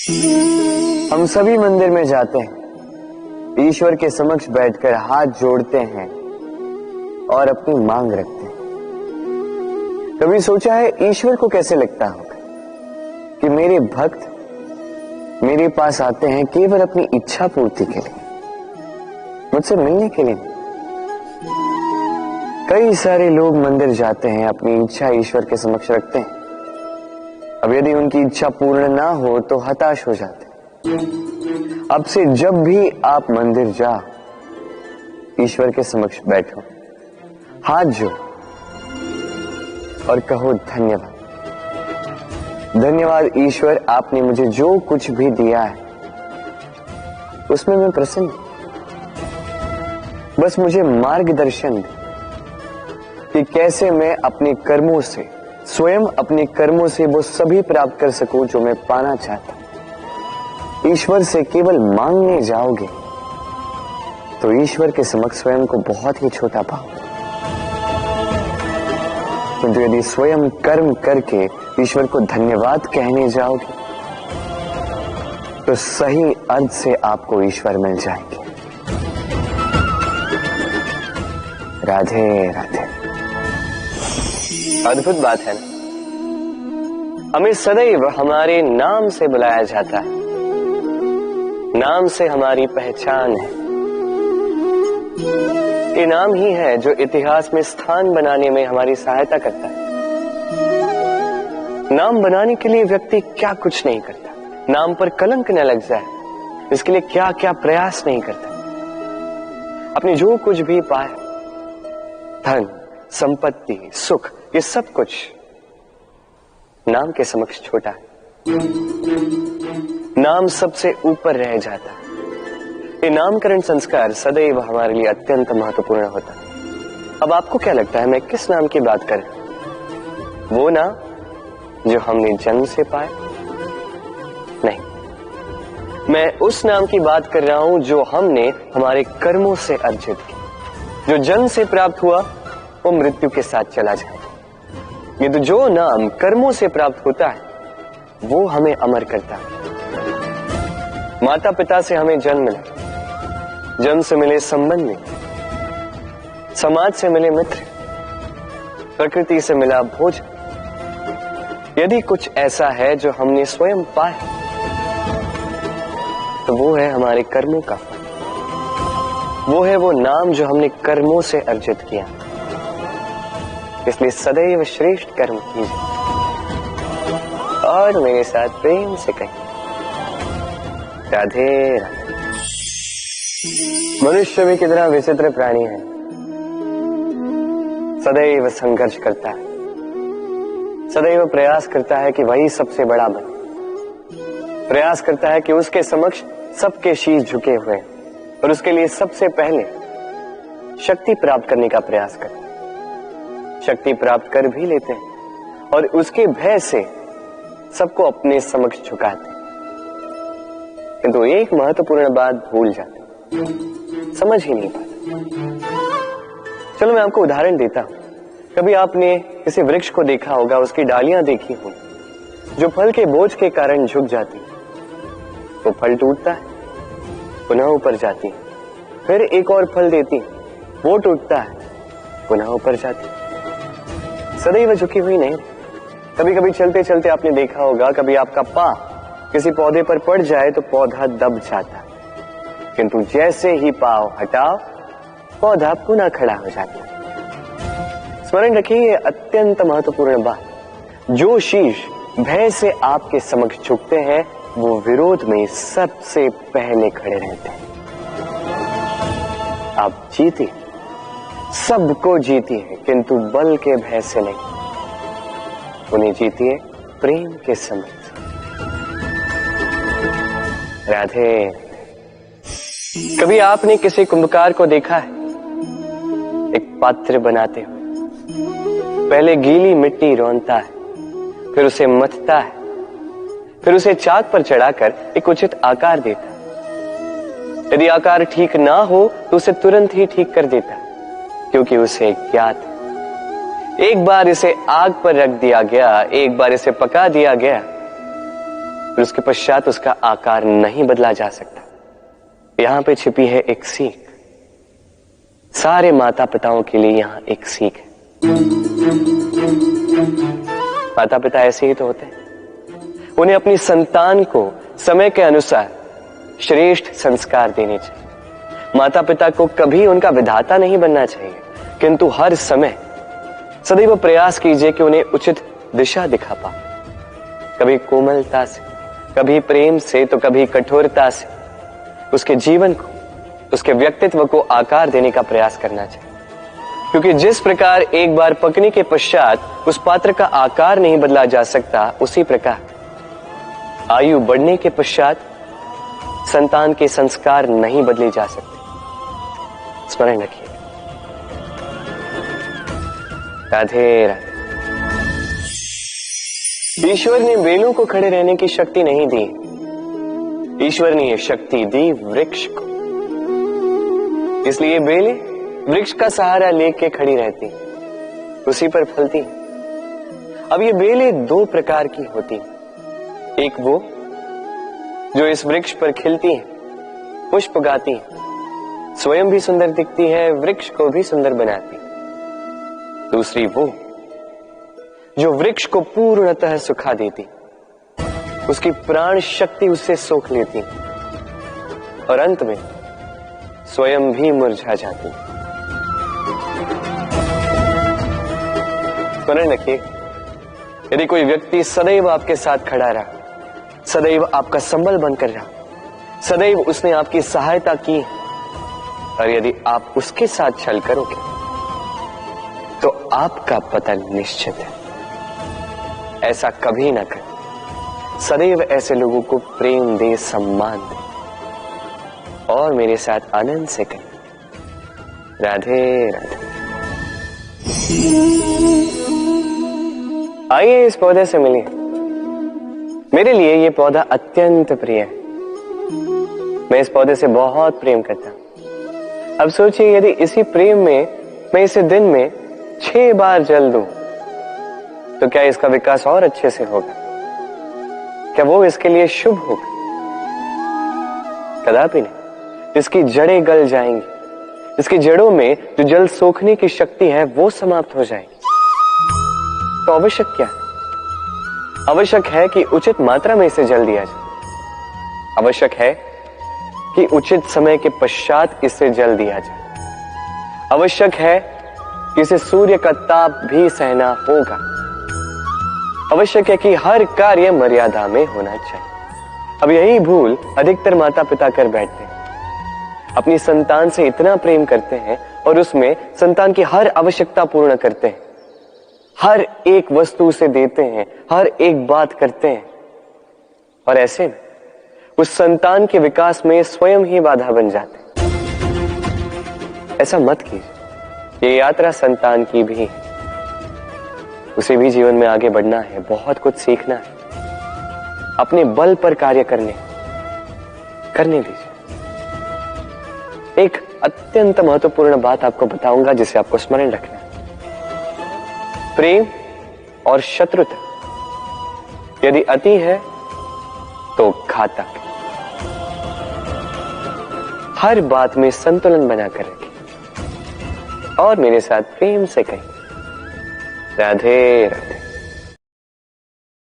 हम सभी मंदिर में जाते हैं, ईश्वर के समक्ष बैठकर हाथ जोड़ते हैं और अपनी मांग रखते हैं। कभी सोचा है ईश्वर को कैसे लगता होगा कि मेरे भक्त मेरे पास आते हैं केवल अपनी इच्छा पूर्ति के लिए, मुझसे मिलने के लिए। कई सारे लोग मंदिर जाते हैं, अपनी इच्छा ईश्वर के समक्ष रखते हैं। अब यदि उनकी इच्छा पूर्ण ना हो तो हताश हो जाते हैं। अब से जब भी आप मंदिर जाओ, ईश्वर के समक्ष बैठो, हाथ जोड़ो और कहो धन्यवाद। धन्यवाद ईश्वर, आपने मुझे जो कुछ भी दिया है उसमें मैं प्रसन्न हूं। बस मुझे मार्गदर्शन दे कि कैसे मैं अपने कर्मों से, स्वयं अपने कर्मों से वो सभी प्राप्त कर सकूं जो मैं पाना चाहता हूं। ईश्वर से केवल मांगने जाओगे तो ईश्वर के समक्ष स्वयं को बहुत ही छोटा पाओगे, किंतु यदि स्वयं कर्म करके ईश्वर को धन्यवाद कहने जाओगे तो सही अर्थ से आपको ईश्वर मिल जाएंगे। राधे राधे। अद्भुत बात है ना, हमें सदैव हमारे नाम से बुलाया जाता है, नाम से हमारी पहचान है। ये नाम ही है जो इतिहास में स्थान बनाने में हमारी सहायता करता है। नाम बनाने के लिए व्यक्ति क्या कुछ नहीं करता, नाम पर कलंक न लग जाए इसके लिए क्या क्या प्रयास नहीं करता। अपने जो कुछ भी पाए, धन, संपत्ति, सुख, ये सब कुछ नाम के समक्ष छोटा है। नाम सबसे ऊपर रह जाता है। ये नामकरण संस्कार सदैव हमारे लिए अत्यंत महत्वपूर्ण होता है। अब आपको क्या लगता है मैं किस नाम की बात कर रहा हूं? वो नाम जो हमने जन्म से पाया? नहीं, मैं उस नाम की बात कर रहा हूं जो हमने हमारे कर्मों से अर्जित किया। जो जन्म से प्राप्त हुआ वो मृत्यु के साथ चला जाए। ये तो जो नाम कर्मों से प्राप्त होता है वो हमें अमर करता है। माता पिता से हमें जन्म मिला, जन्म से मिले संबंधी, समाज से मिले मित्र, प्रकृति से मिला भोजन। यदि कुछ ऐसा है जो हमने स्वयं पाया तो वो है हमारे कर्मों का फल। वो है वो नाम जो हमने कर्मों से अर्जित किया। इसलिए सदैव श्रेष्ठ कर्म कीजिए और मेरे साथ प्रेम से कहिए राधे राधे। मनुष्य भी कितना विचित्र प्राणी है, सदैव संघर्ष करता है, सदैव प्रयास करता है कि वही सबसे बड़ा बने, प्रयास करता है कि उसके समक्ष सबके शीश झुके हुए हैं और उसके लिए सबसे पहले शक्ति प्राप्त करने का प्रयास करते हैं। शक्ति प्राप्त कर भी लेते हैं और उसके भय से सबको अपने समक्ष झुकाते हैं, किंतु एक महत्वपूर्ण बात भूल जाते हैं, समझ ही नहीं पाते। चलो मैं आपको उदाहरण देता हूं। कभी आपने किसी वृक्ष को देखा होगा, उसकी डालियां देखी होंगी जो फल के बोझ के कारण झुक जाती है। वो फल टूटता है, पुनः ऊपर जाती है, फिर एक और फल देती है, वो टूटता है, पुनः ऊपर जाती है, सदैव झुकी हुई नहीं। कभी कभी चलते चलते आपने देखा होगा, कभी आपका पांव किसी पौधे पर पड़ जाए तो पौधा दब जाता है, किंतु जैसे ही पांव हटाओ पौधा पुनः खड़ा हो जाता है। स्मरण रखिए ये अत्यंत महत्वपूर्ण बात। जो शीश भय से आपके समक्ष झुकते हैं वो विरोध में सबसे पहले खड़े रहते हैं। आप जीते, सबको जीती है, किंतु बल के भय से नहीं, उन्हें जीतिए प्रेम के समक्ष। राधे। कभी आपने किसी कुंभकार को देखा है एक पात्र बनाते हुए? पहले गीली मिट्टी रौंदता है, फिर उसे मथता है, फिर उसे चाक पर चढ़ाकर एक उचित आकार देता है। यदि आकार ठीक ना हो तो उसे तुरंत ही ठीक कर देता है, क्योंकि उसे ज्ञात है एक बार इसे आग पर रख दिया गया, एक बार इसे पका दिया गया फिर उसके पश्चात उसका आकार नहीं बदला जा सकता। यहां पे छिपी है एक सीख। सारे माता पिताओं के लिए यहां एक सीख है। माता पिता ऐसे ही तो होते हैं। उन्हें अपनी संतान को समय के अनुसार श्रेष्ठ संस्कार देने चाहिए। माता पिता को कभी उनका विधाता नहीं बनना चाहिए, किंतु हर समय सदैव प्रयास कीजिए कि उन्हें उचित दिशा दिखा पाओ। कभी कोमलता से, कभी प्रेम से, तो कभी कठोरता से उसके जीवन को, उसके व्यक्तित्व को आकार देने का प्रयास करना चाहिए। क्योंकि जिस प्रकार एक बार पकने के पश्चात उस पात्र का आकार नहीं बदला जा सकता, उसी प्रकार आयु बढ़ने के पश्चात संतान के संस्कार नहीं बदले जा सकते। स्मरण रखिए। राधे राधे। ईश्वर ने बेलों को खड़े रहने की शक्ति नहीं दी, ईश्वर ने यह शक्ति दी वृक्ष को। इसलिए बेलें वृक्ष का सहारा लेके खड़ी रहती, उसी पर फलती। अब ये बेलें दो प्रकार की होती, एक वो जो इस वृक्ष पर खिलती है, पुष्प गाती है, स्वयं भी सुंदर दिखती है, वृक्ष को भी सुंदर बनाती। दूसरी वो जो वृक्ष को पूर्णतः सुखा देती, उसकी प्राण शक्ति उससे सोख लेती और अंत में स्वयं भी मुरझा जाती। स्मरण रखिए, यदि कोई व्यक्ति सदैव आपके साथ खड़ा रहा, सदैव आपका संबल बनकर रहा, सदैव उसने आपकी सहायता की, और यदि आप उसके साथ छल करोगे तो आपका पतन निश्चित है। ऐसा कभी ना करें। सदैव ऐसे लोगों को प्रेम दे, सम्मान दे, और मेरे साथ आनंद से कहें राधे राधे। आइए इस पौधे से मिलिए। मेरे लिए ये पौधा अत्यंत प्रिय है। मैं इस पौधे से बहुत प्रेम करता हूं। अब सोचिए, यदि इसी प्रेम में मैं इसे दिन में 6 बार जल दूं, तो क्या इसका विकास और अच्छे से होगा? क्या वो इसके लिए शुभ होगा? कदापि नहीं। इसकी जड़ें गल जाएंगी, इसकी जड़ों में जो जल सोखने की शक्ति है वो समाप्त हो जाएगी। तो आवश्यक क्या है? आवश्यक है कि उचित मात्रा में इसे जल दिया जाए। आवश्यक है कि उचित समय के पश्चात इसे जल दिया जाए। आवश्यक है कि इसे सूर्य का ताप भी सहना होगा। आवश्यक है कि हर कार्य मर्यादा में होना चाहिए। अब यही भूल अधिकतर माता पिता कर बैठते हैं। अपनी संतान से इतना प्रेम करते हैं और उसमें संतान की हर आवश्यकता पूर्ण करते हैं, हर एक वस्तु उसे देते हैं, हर एक बात करते हैं, और ऐसे में उस संतान के विकास में स्वयं ही बाधा बन जाते हैं। ऐसा मत कीजिए। ये यात्रा संतान की भी है। उसे भी जीवन में आगे बढ़ना है, बहुत कुछ सीखना है, अपने बल पर कार्य करने दीजिए। एक अत्यंत महत्वपूर्ण बात आपको बताऊंगा जिसे आपको स्मरण रखना है। प्रेम और शत्रुता यदि अति है तो घातक। हर बात में संतुलन बनाकर रखें और मेरे साथ प्रेम से कहें राधे राधे।